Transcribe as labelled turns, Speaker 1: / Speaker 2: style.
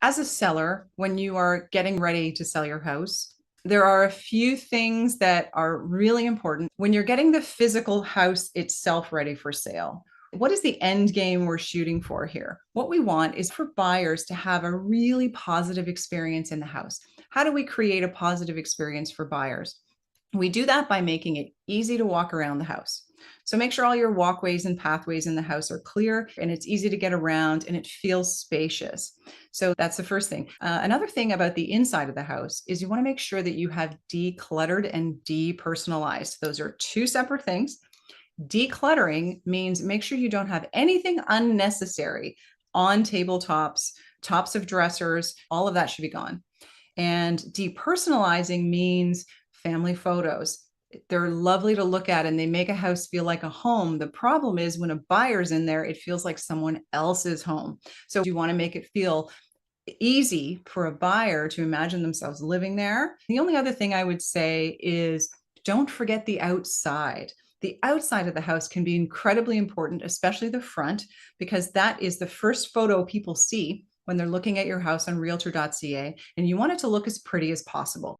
Speaker 1: As a seller, when you are getting ready to sell your house, there are a few things that are really important when you're getting the physical house itself ready for sale. What is the end game we're shooting for here? What we want is for buyers to have a really positive experience in the house. How do we create a positive experience for buyers? We do that by making it easy to walk around the house. So make sure all your walkways and pathways in the house are clear and it's easy to get around and it feels spacious. So that's the first thing. Another thing about the inside of the house is you want to make sure that you have decluttered and depersonalized. Those are two separate things. Decluttering means make sure you don't have anything unnecessary on tabletops, tops of dressers, all of that should be gone. And depersonalizing means family photos. They're lovely to look at and they make a house feel like a home. The problem is when a buyer's in there, it feels like someone else's home. So you want to make it feel easy for a buyer to imagine themselves living there. The only other thing I would say is don't forget the outside. The outside of the house can be incredibly important, especially the front, because that is the first photo people see when they're looking at your house on realtor.ca, and you want it to look as pretty as possible.